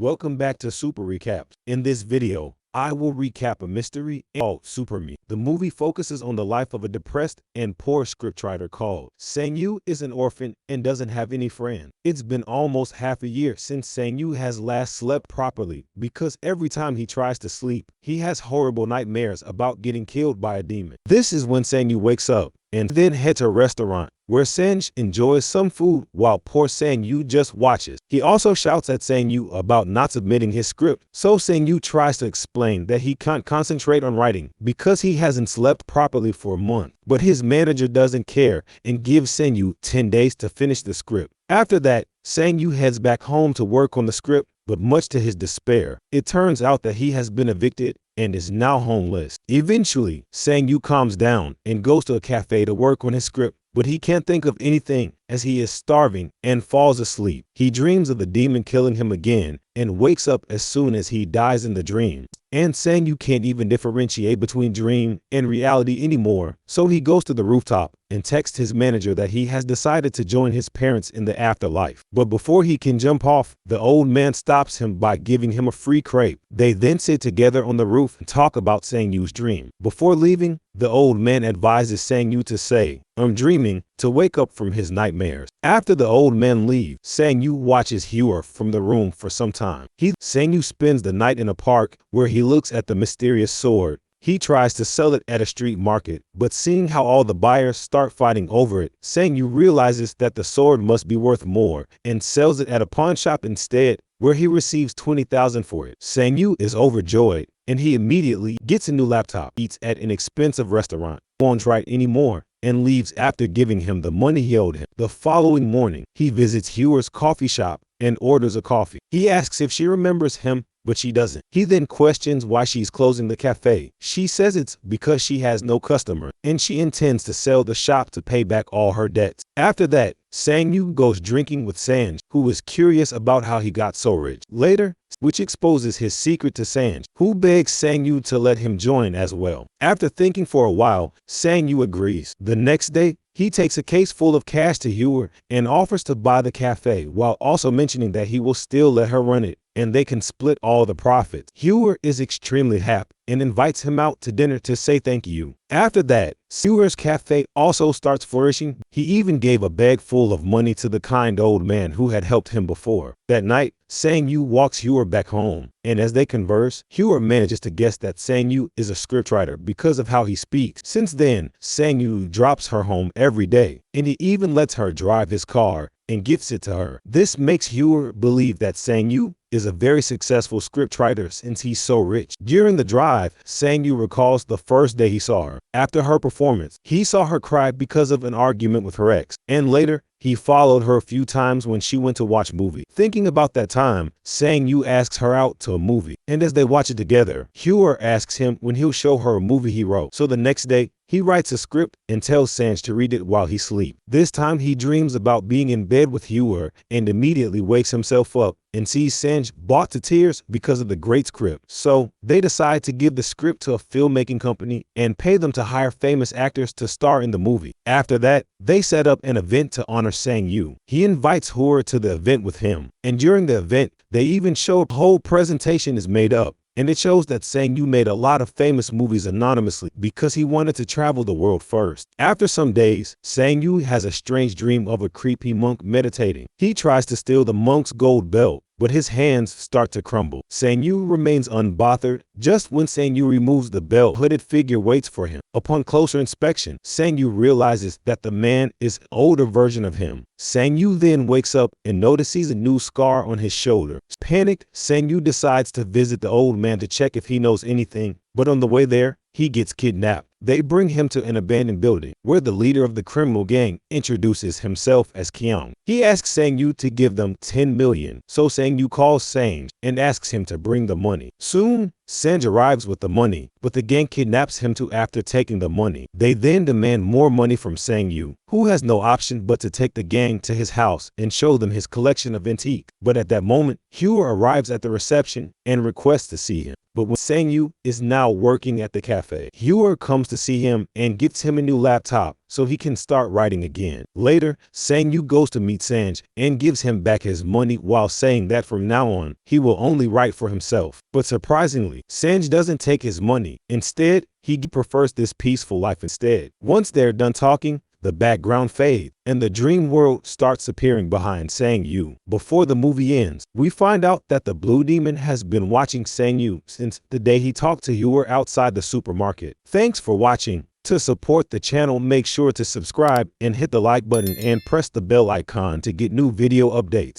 Welcome back to Super Recaps. In this video, I will recap a mystery called Super Me. The movie focuses on the life of a depressed and poor scriptwriter called Sang-yu is an orphan and doesn't have any friends. It's been almost half a year since Sang-yu has last slept properly because every time he tries to sleep, he has horrible nightmares about getting killed by a demon. This is when Sang-yu wakes up and then heads to a restaurant where Sanj enjoys some food while poor Sang-yu just watches. He also shouts at Sang-yu about not submitting his script, so Sang-yu tries to explain that he can't concentrate on writing because he hasn't slept properly for a month. But his manager doesn't care and gives Sang-yu 10 days to finish the script. After that, Sang-yu heads back home to work on the script, but much to his despair, it turns out that he has been evicted and is now homeless. Eventually, Sang-yu calms down and goes to a cafe to work on his script, but he can't think of anything as he is starving and falls asleep. He dreams of the demon killing him again and wakes up as soon as he dies in the dream. And Sang-yu can't even differentiate between dream and reality anymore, so he goes to the rooftop and texts his manager that he has decided to join his parents in the afterlife. But before he can jump off, the old man stops him by giving him a free crepe. They then sit together on the roof and talk about Sang-yu's dream. Before leaving, the old man advises Sang-yu to say, "I'm dreaming," to wake up from his nightmares. After the old man leaves, Sang-yu watches Hyor from the room for some time. Sang-yu spends the night in a park where he looks at the mysterious sword. He tries to sell it at a street market, but seeing how all the buyers start fighting over it, Sang-yu realizes that the sword must be worth more and sells it at a pawn shop instead, where he receives 20,000 for it. Sang-yu is overjoyed and he immediately gets a new laptop, eats at an expensive restaurant, won't write anymore, and leaves after giving him the money he owed him. The following morning, he visits Hyor's coffee shop and orders a coffee. He asks if she remembers him, but she doesn't. He then questions why she's closing the cafe. She says it's because she has no customer and she intends to sell the shop to pay back all her debts. After that, Sang-yu goes drinking with Sanj, who is curious about how he got so rich. Later, which exposes his secret to Sanj, who begs Sang-yu to let him join as well. After thinking for a while, Sang-yu agrees. The next day, he takes a case full of cash to Hyor and offers to buy the cafe, while also mentioning that he will still let her run it and they can split all the profits. Hyor is extremely happy and invites him out to dinner to say thank you. After that, Hyor's cafe also starts flourishing. He even gave a bag full of money to the kind old man who had helped him before. That night, Sang-yu walks Hyor back home, and as they converse, Hyor manages to guess that Sang-yu is a scriptwriter because of how he speaks. Since then, Sang-yu drops her home every day, and he even lets her drive his car and gifts it to her. This makes Hyor believe that Sang-yu is a very successful scriptwriter since he's so rich. During the drive, Sang-yu recalls the first day he saw her. After her performance, he saw her cry because of an argument with her ex, and later, he followed her a few times when she went to watch a movie. Thinking about that time, Sang-yu asks her out to a movie, and as they watch it together, Hyor asks him when he'll show her a movie he wrote. So the next day, he writes a script and tells Sanj to read it while he sleeps. This time he dreams about being in bed with Hyor and immediately wakes himself up and sees Sanj brought to tears because of the great script. So they decide to give the script to a filmmaking company and pay them to hire famous actors to star in the movie. After that, they set up an event to honor Sang-yu. He invites Hyor to the event with him, and during the event, they even show a whole presentation is made up. And it shows that Sang-yu made a lot of famous movies anonymously because he wanted to travel the world first. After some days, Sang-yu has a strange dream of a creepy monk meditating. He tries to steal the monk's gold belt, but his hands start to crumble. Sang-yu remains unbothered. Just when Sang-yu removes the belt, a hooded figure waits for him. Upon closer inspection, Sang-yu realizes that the man is an older version of him. Sang-yu then wakes up and notices a new scar on his shoulder. Panicked, Sang-yu decides to visit the old man to check if he knows anything, but on the way there, he gets kidnapped. They bring him to an abandoned building where the leader of the criminal gang introduces himself as Kyung. He asks Sang-yu to give them 10 million, so Sang-yu calls Sanj and asks him to bring the money. Soon, Sanj arrives with the money, but the gang kidnaps him too after taking the money. They then demand more money from Sang-yu, who has no option but to take the gang to his house and show them his collection of antiques. But at that moment, Hyor arrives at the reception and requests to see him. But when Sang-yu is now working at the cafe, Hyor comes to see him and gets him a new laptop so he can start writing again. Later, Sang-yu goes to meet Sanj and gives him back his money while saying that from now on, he will only write for himself. But surprisingly, Sanj doesn't take his money. Instead, he prefers this peaceful life instead. Once they're done talking, the background fades, and the dream world starts appearing behind Sang-yu. Before the movie ends, we find out that the Blue Demon has been watching Sang-yu since the day he talked to Yor outside the supermarket. Thanks for watching. To support the channel, make sure to subscribe and hit the like button and press the bell icon to get new video updates.